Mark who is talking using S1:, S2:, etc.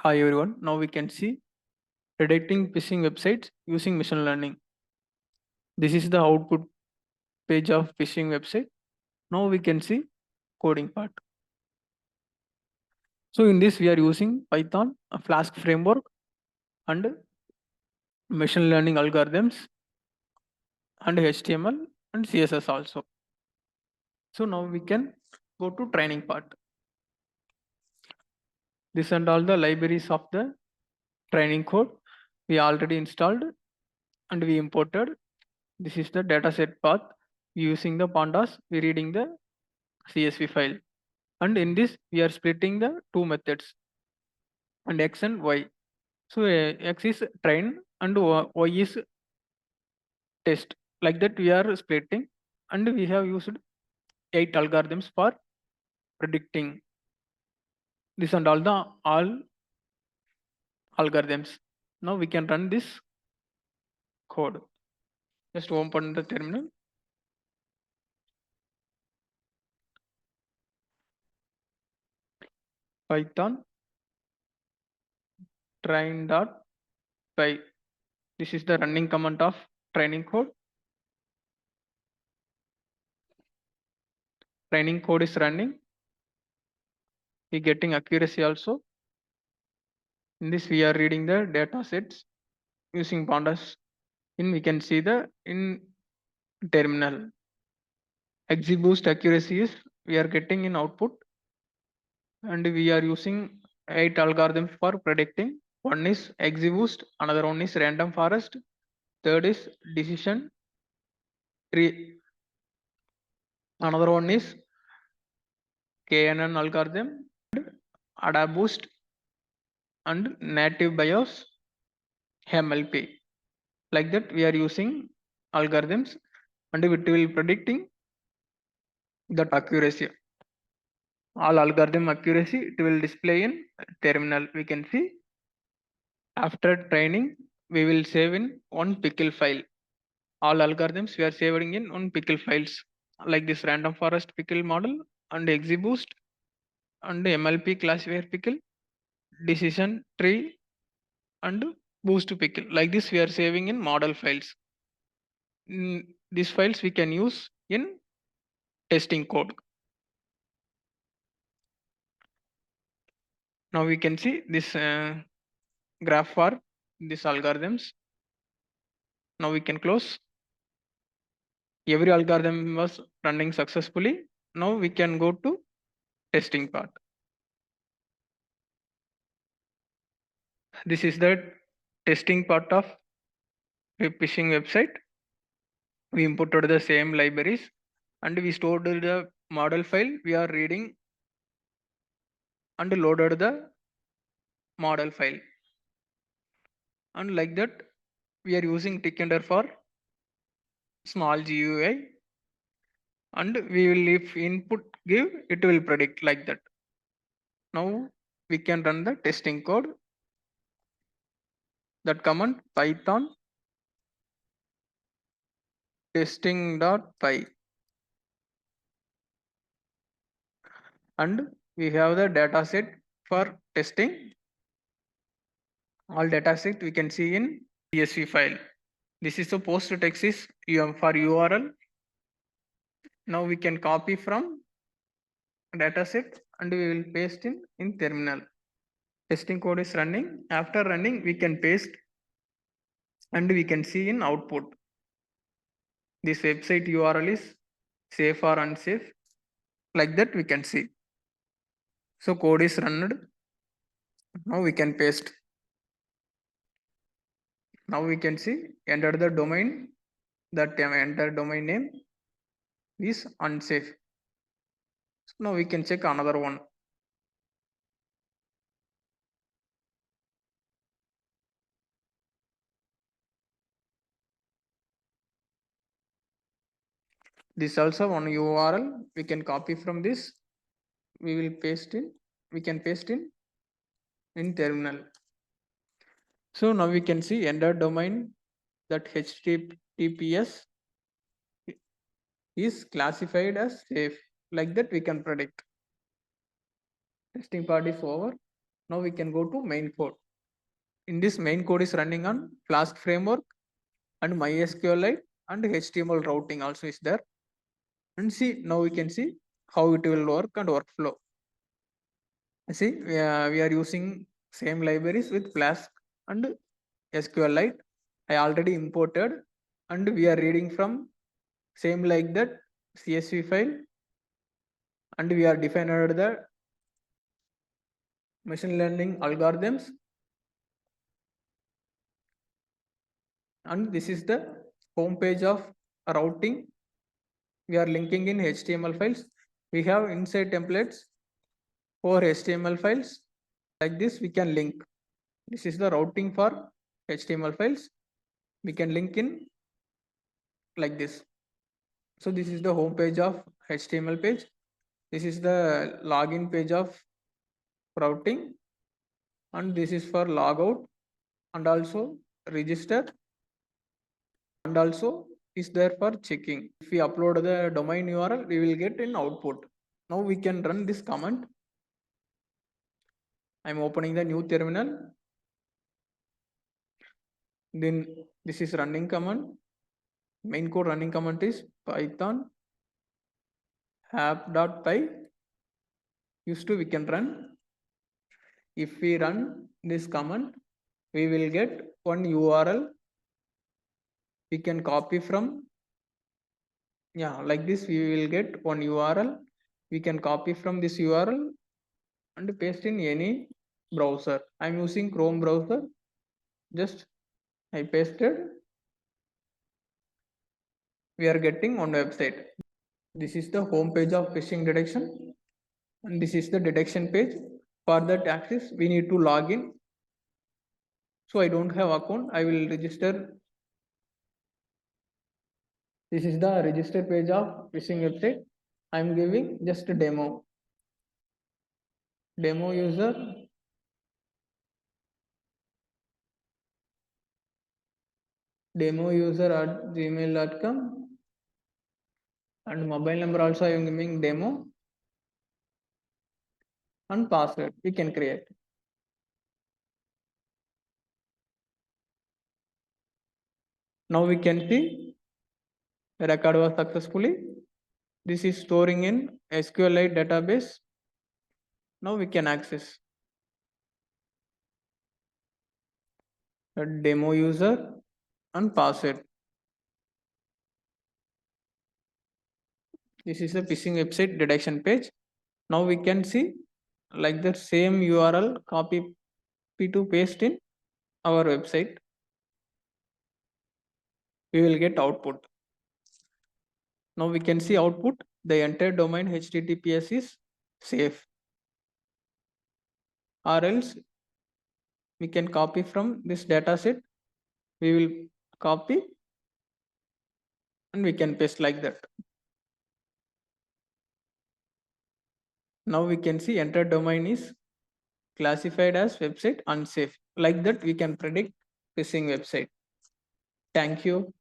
S1: Hi everyone. Now we can see predicting phishing websites using machine learning. This is the output page of phishing website. Now we can see coding part. So in this we are using Python, a Flask framework and machine learning algorithms and HTML and CSS also. So now we can go to training part. This and all the libraries of the training code we already installed and we imported. This is the dataset path using the pandas. We reading the CSV file. And in this we are splitting the two methods and x and y. So x is train and y is test. Like that we are splitting, and we have used 8 algorithms for predicting this and all algorithms. Now we can run this code. Just open the terminal. Python train.py. This is the running command of training code. Training code is running. We getting accuracy also. In this we are reading the data sets using pandas. In we can see the in terminal XGBoost accuracy is we are getting in output, and we are using 8 algorithms for predicting. One is XGBoost, another one is random forest, third is decision tree, another one is KNN algorithm, AdaBoost and native BIOS MLP. Like that we are using algorithms and it will predicting that accuracy. All algorithm accuracy it will display in terminal. We can see after training we will save in one pickle file. All algorithms we are saving in one pickle files, like this random forest pickle model and XGBoost and MLP classifier pickle, decision tree and boost pickle. Like this we are saving in model files. These files we can use in testing code. Now we can see this graph for these algorithms. Now we can close. Every algorithm was running successfully. Now we can go to testing part. This is the testing part of phishing website. We imported the same libraries and we stored the model file. We are reading and loaded the model file. And like that, we are using tickender for small GUI. And we will, if input give, it will predict like that. Now we can run the testing code. That command Python testing.py, and we have the data set for testing. All data set we can see in CSV file. This is the post text is for URL. Now we can copy from data set and we will paste in terminal. Testing code is running. After running we can paste and we can see in output. This website URL is safe or unsafe. Like that we can see. So code is run. Now we can paste. Now we can see enter the domain. That enter domain name is unsafe. So now we can check another one. This also one URL we can copy from this. We will paste in. We can paste in terminal. So now we can see enter domain that HTTPS is classified as safe. Like that we can predict. Testing part is over. Now we can go to main code. In this main code is running on Flask framework and MySQLite and HTML routing also is there. And see, now we can see how it will work and workflow. See, we are using same libraries with Flask and SQLite. I already imported and we are reading from same like that CSV file, and we are defined the machine learning algorithms, and this is the home page of routing. We are linking in HTML files. We have inside templates for HTML files. Like this we can link. This is the routing for HTML files. We can link in like this. So this is the home page of HTML page. This is the login page of routing, and this is for logout and also register, and also is there for checking. If we upload the domain URL, we will get an output. Now we can run this command. I'm opening the new terminal. Then this is running command. Main code running command is python app.py. Used to we can run. If we run this command, we will get one URL. We can copy from, like this we will get one URL. We can copy from this URL and paste in any browser. I'm using Chrome browser. Just I pasted. We are getting on website. This is the home page of phishing detection, and this is the detection page. For that access, we need to log in. So I don't have account. I will register. This is the register page of phishing website. I'm giving just a demo. Demo user. Demo user at gmail.com, and mobile number also I am giving demo, and password we can create. Now we can see the record was successfully. This is storing in SQLite database. Now we can access the demo user and password. This is the phishing website detection page. Now we can see like the same URL copy to paste in our website. We will get output. Now we can see output. The entire domain HTTPS is safe. Or else we can copy from this data set. We will copy and we can paste like that. Now we can see enter domain is classified as website unsafe. Like that we can predict phishing website. Thank you.